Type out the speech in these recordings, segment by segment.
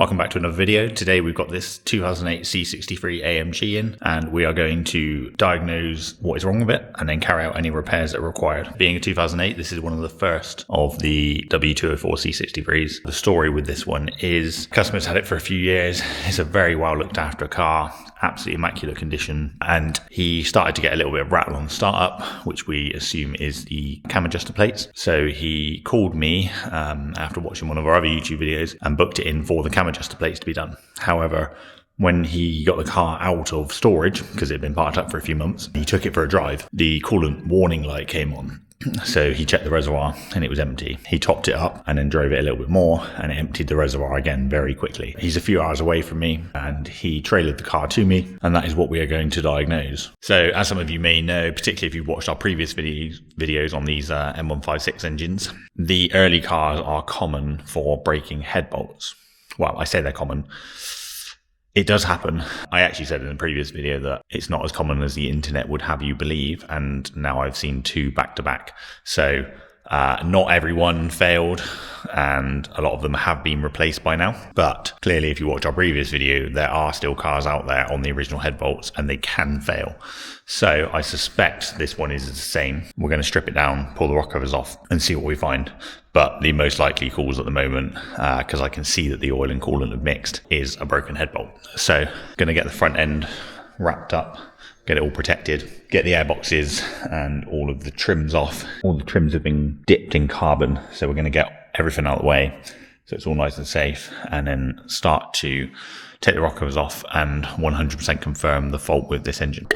Welcome back to another video. Today we've got this 2008 C63 AMG in, and we are going to diagnose what is wrong with it and then carry out any repairs that are required. Being a 2008, this is one of the first of the W204 C63s. The story with this one is customers had it for a few years. It's a very well looked after car, absolutely immaculate condition, and he started to get a little bit of rattle on startup, which we assume is the cam adjuster plates. So he called me after watching one of our other YouTube videos and booked it in for the cam adjuster plates to be done. However, when he got the car out of storage, because it had been parked up for a few months, he took it for a drive. The coolant warning light came on. So he checked the reservoir and it was empty. He topped it up and then drove it a little bit more and it emptied the reservoir again very quickly. He's a few hours away from me and he trailered the car to me, and that is what we are going to diagnose. So as some of you may know, particularly if you've watched our previous videos on these M156 engines, the early cars are common for breaking head bolts. Well, I say they're common. It does happen. I actually said in the previous video that it's not as common as the internet would have you believe, and now I've seen two back to back. So not everyone failed, and a lot of them have been replaced by now. But clearly, if you watch our previous video, there are still cars out there on the original head bolts and they can fail. So I suspect this one is the same. We're going to strip it down, pull the rock covers off and see what we find. But the most likely cause at the moment, because I can see that the oil and coolant have mixed, is a broken head bolt. So going to get the front end wrapped up, get it all protected, get the airboxes and all of the trims off. All the trims have been dipped in carbon, so we're going to get everything out of the way so it's all nice and safe, and then start to take the rock covers off and 100% confirm the fault with this engine.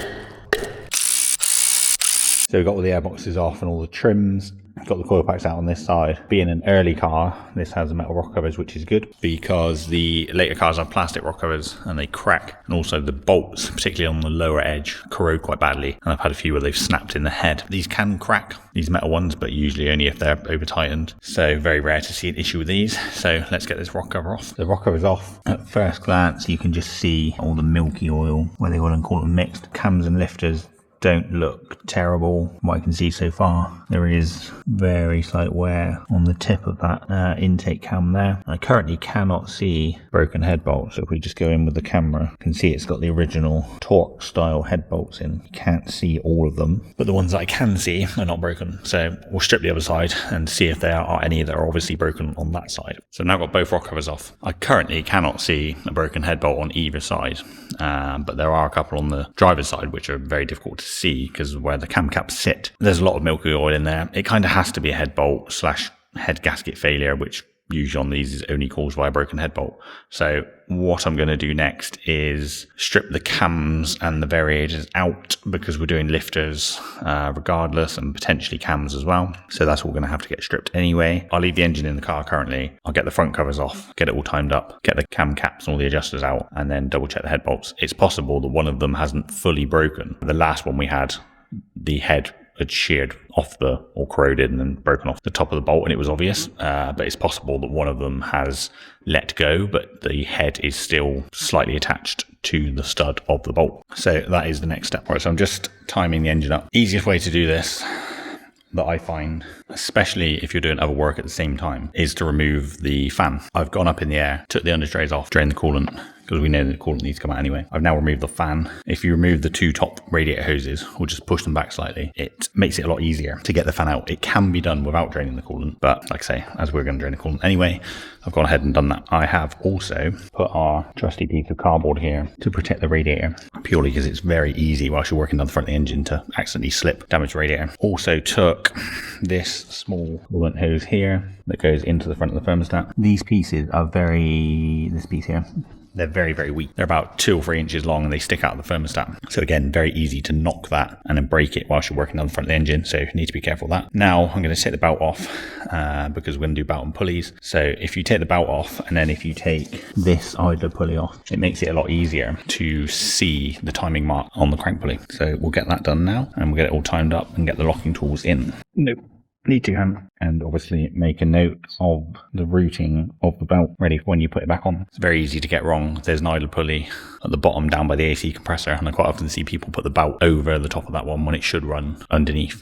So we've got all the airboxes off and all the trims. Got the coil packs out on this side. Being an early car, this has metal rock covers, which is good because the later cars have plastic rock covers and they crack, and also the bolts, particularly on the lower edge, corrode quite badly, and I've had a few where they've snapped in the head. These can crack, these metal ones, but usually only if they're over tightened, so very rare to see an issue with these. So let's get this rock cover off. The rock cover's off. At first glance you can just see all the milky oil where the oil and coolant mixed. Cams and lifters don't look terrible. What I can see so far, there is very slight wear on the tip of that intake cam there. I currently cannot see broken head bolts. So if we just go in with the camera, you can see it's got the original torque style head bolts in. You can't see all of them, but the ones that I can see are not broken. So we'll strip the other side and see if there are any that are obviously broken on that side. So I've now got both rock covers off. I currently cannot see a broken head bolt on either side, but there are a couple on the driver's side which are very difficult to see because where the cam caps sit, there's a lot of milky oil in there. It kind of has to be a head bolt / head gasket failure, which usually on these is only caused by a broken head bolt. So what I'm going to do next is strip the cams and the variators out, because we're doing lifters regardless, and potentially cams as well. So that's all going to have to get stripped anyway. I'll leave the engine in the car currently. I'll get the front covers off, get it all timed up, get the cam caps and all the adjusters out, and then double check the head bolts. It's possible that one of them hasn't fully broken. The last one we had, the head had sheared off or corroded and then broken off the top of the bolt, and it was obvious, but it's possible that one of them has let go, but the head is still slightly attached to the stud of the bolt. So that is the next step. Right, so I'm just timing the engine up. Easiest way to do this that I find, especially if you're doing other work at the same time, is to remove the fan. I've gone up in the air, took the undertrays off, drained the coolant, because we know that the coolant needs to come out anyway. I've now removed the fan. If you remove the two top radiator hoses, or just push them back slightly, it makes it a lot easier to get the fan out. It can be done without draining the coolant, but like I say, as we're going to drain the coolant anyway, I've gone ahead and done that. I have also put our trusty piece of cardboard here to protect the radiator, purely because it's very easy whilst you're working down the front of the engine to accidentally slip, damage the radiator. Also took this small coolant hose here that goes into the front of the thermostat. These pieces are this piece here, they're very, very weak. They're about 2 or 3 inches long and they stick out of the thermostat. So again, very easy to knock that and then break it whilst you're working on the front of the engine. So you need to be careful of that. Now I'm going to take the belt off because we're going to do belt and pulleys. So if you take the belt off and then if you take this idler pulley off, it makes it a lot easier to see the timing mark on the crank pulley. So we'll get that done now and we'll get it all timed up and get the locking tools in. Nope. Need to hand, and obviously make a note of the routing of the belt ready for when you put it back on. It's very easy to get wrong. There's an idler pulley at the bottom down by the AC compressor, and I quite often see people put the belt over the top of that one when it should run underneath.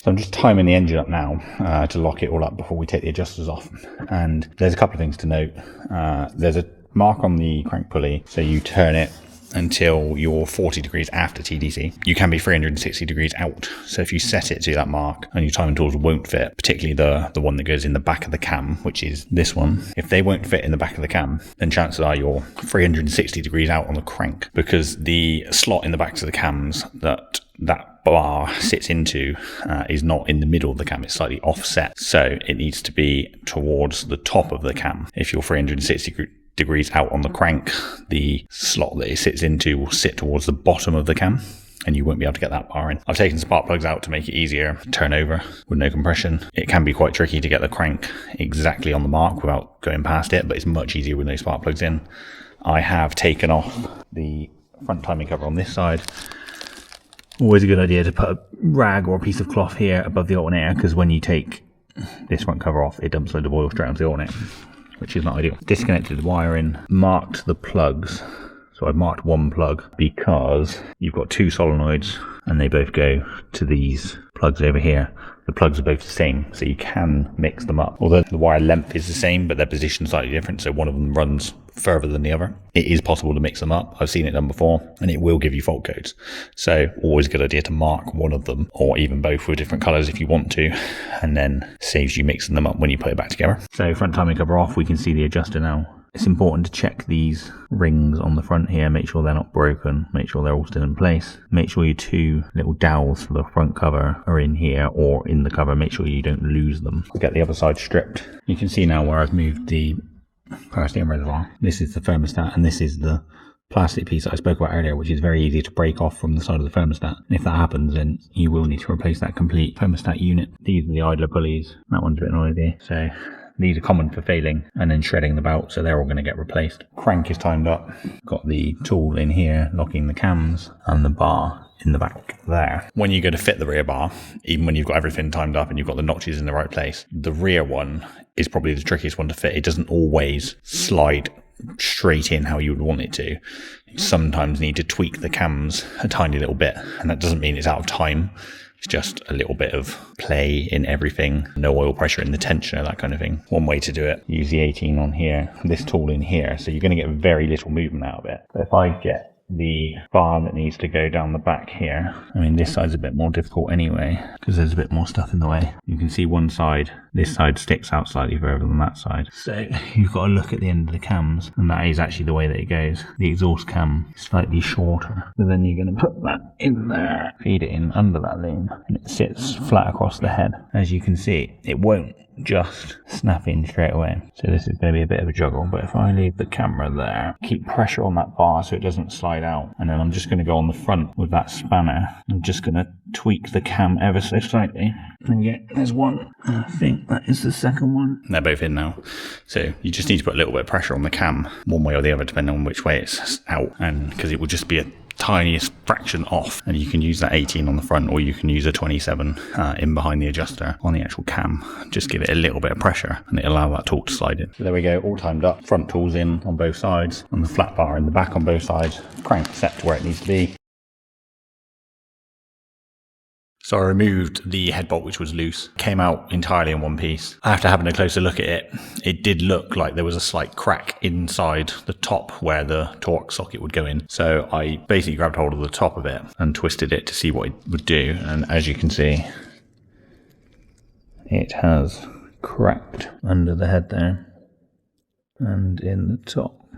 So I'm just timing the engine up now to lock it all up before we take the adjusters off. And there's a couple of things to note. There's a mark on the crank pulley, so you turn it until you're 40 degrees after TDC. You can be 360 degrees out. So if you set it to that mark and your timing tools won't fit, particularly the one that goes in the back of the cam, which is this one, if they won't fit in the back of the cam, then chances are you're 360 degrees out on the crank, because the slot in the backs of the cams that bar sits into is not in the middle of the cam, it's slightly offset. So it needs to be towards the top of the cam. If you're 360 degrees out on the crank, the slot that it sits into will sit towards the bottom of the cam, and you won't be able to get that bar in. I've taken spark plugs out to make it easier to turn over with no compression. It can be quite tricky to get the crank exactly on the mark without going past it, but it's much easier with no spark plugs in. I have taken off the front timing cover on this side. Always a good idea to put a rag or a piece of cloth here above the alternator, because when you take this front cover off, it dumps a load of oil straight onto the alternator, which is not ideal. Disconnected the wiring, marked the plugs. So I've marked one plug because you've got two solenoids and they both go to these plugs over here. The plugs are both the same, so you can mix them up. Although the wire length is the same, but their position is slightly different, so one of them runs further than the other. It is possible to mix them up. I've seen it done before, and it will give you fault codes. So always a good idea to mark one of them, or even both with different colours if you want to, and then saves you mixing them up when you put it back together. So front timing cover off, we can see the adjuster now. It's important to check these rings on the front here, make sure they're not broken, make sure they're all still in place. Make sure your two little dowels for the front cover are in here or in the cover, make sure you don't lose them. We'll get the other side stripped. You can see now where I've moved the power steering reservoir. This is the thermostat and this is the plastic piece that I spoke about earlier, which is very easy to break off from the side of the thermostat. And if that happens, then you will need to replace that complete thermostat unit. These are the idler pulleys. That one's a bit noisy. So these are common for failing and then shredding the belt, so they're all going to get replaced. Crank is timed up. Got the tool in here, locking the cams, and the bar in the back there. When you go to fit the rear bar, even when you've got everything timed up and you've got the notches in the right place, the rear one is probably the trickiest one to fit. It doesn't always slide straight in how you would want it to. You sometimes need to tweak the cams a tiny little bit, and that doesn't mean it's out of time. It's just a little bit of play in everything, no oil pressure in the tensioner, that kind of thing. One way to do it, use the 18 on here, this tool in here, so you're going to get very little movement out of it. But if I get the bar that needs to go down the back here, I mean this side's a bit more difficult anyway because there's a bit more stuff in the way. You can see one side, this side sticks out slightly further than that side, so you've got to look at the end of the cams, and that is actually the way that it goes. The exhaust cam is slightly shorter, so then you're going to put that in there, feed it in under that loom, and it sits flat across the head. As you can see, it won't just snap in straight away, so this is going to be a bit of a juggle. But if I leave the camera there, keep pressure on that bar so it doesn't slide out, and then I'm just going to go on the front with that spanner. I'm just going to tweak the cam ever so slightly, and yeah, there's one. I think that is the second one. They're both in now, so you just need to put a little bit of pressure on the cam one way or the other depending on which way it's out, and because it will just be a tiniest fraction off, and you can use that 18 on the front, or you can use a 27 in behind the adjuster on the actual cam. Just give it a little bit of pressure and it'll allow that tool to slide in. So there we go, all timed up. Front tools in on both sides, and the flat bar in the back on both sides. Crank set to where it needs to be. So I removed the head bolt, which was loose, came out entirely in one piece. After having a closer look at it, it did look like there was a slight crack inside the top where the torque socket would go in. So I basically grabbed hold of the top of it and twisted it to see what it would do. And as you can see, it has cracked under the head there and in the top,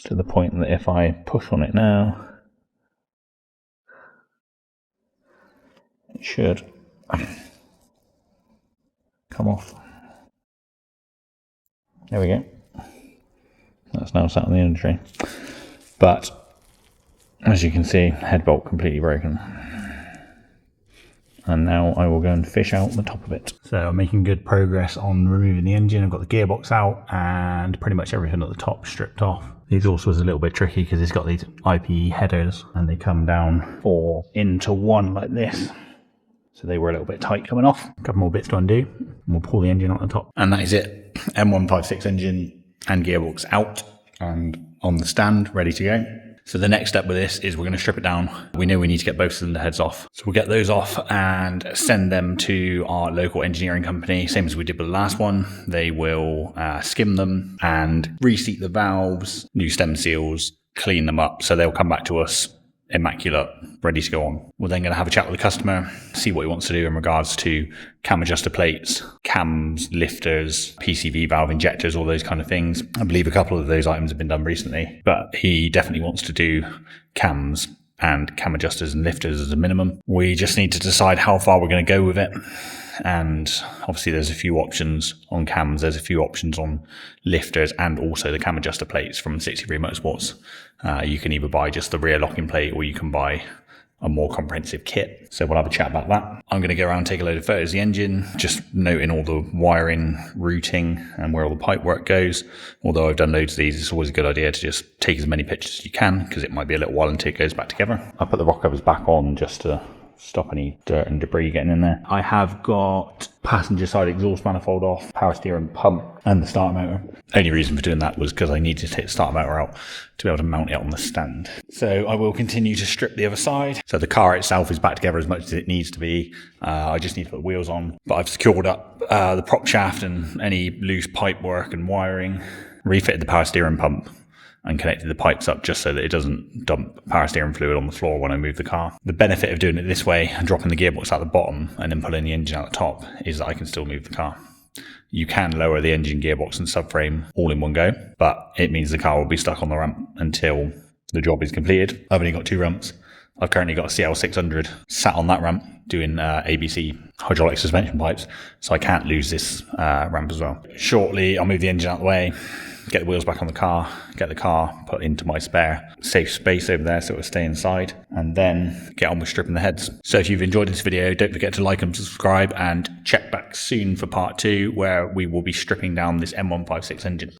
to the point that if I push on it now, it should come off. There we go. That's now sat on the end tray. But as you can see, head bolt completely broken. And now I will go and fish out the top of it. So I'm making good progress on removing the engine. I've got the gearbox out and pretty much everything at the top stripped off. The exhaust was a little bit tricky because it's got these IPE headers and they come down 4 into 1 like this. So they were a little bit tight coming off. A couple more bits to undo, and we'll pull the engine out the top. And that is it. M156 engine and gearbox out and on the stand, ready to go. So the next step with this is we're going to strip it down. We know we need to get both cylinder heads off. So we'll get those off and send them to our local engineering company, same as we did with the last one. They will skim them and reseat the valves, new stem seals, clean them up. So they'll come back to us immaculate, ready to go on. We're then going to have a chat with the customer, see what he wants to do in regards to cam adjuster plates, cams, lifters, PCV valve injectors, all those kind of things. I believe a couple of those items have been done recently, but he definitely wants to do cams and cam adjusters and lifters as a minimum. We just need to decide how far we're going to go with it. And obviously there's a few options on cams, there's a few options on lifters, and also the cam adjuster plates from 63 Motorsports. You can either buy just the rear locking plate, or you can buy a more comprehensive kit. So we'll have a chat about that. I'm going to go around and take a load of photos of the engine, just noting all the wiring, routing, and where all the pipe work goes. Although I've done loads of these, it's always a good idea to just take as many pictures as you can, because it might be a little while until it goes back together. I put the rock covers back on just to stop any dirt and debris getting in there. I have got passenger side exhaust manifold off, power steering pump, and the starter motor. Only reason for doing that was because I needed to take the starter motor out to be able to mount it on the stand. So I will continue to strip the other side. So the car itself is back together as much as it needs to be. I just need to put the wheels on, but I've secured up the prop shaft and any loose pipe work and wiring, refitted the power steering pump, and connected the pipes up just so that it doesn't dump power steering fluid on the floor when I move the car. The benefit of doing it this way and dropping the gearbox out the bottom and then pulling the engine out the top is that I can still move the car. You can lower the engine, gearbox and subframe all in one go, but it means the car will be stuck on the ramp until the job is completed. I've only got 2 ramps. I've currently got a CL600 sat on that ramp doing ABC hydraulic suspension pipes, so I can't lose this ramp as well. Shortly, I'll move the engine out of the way, get the wheels back on the car, get the car put into my spare safe space over there so it'll stay inside, and then get on with stripping the heads. So if you've enjoyed this video, don't forget to like and subscribe, and check back soon for part 2 where we will be stripping down this M156 engine.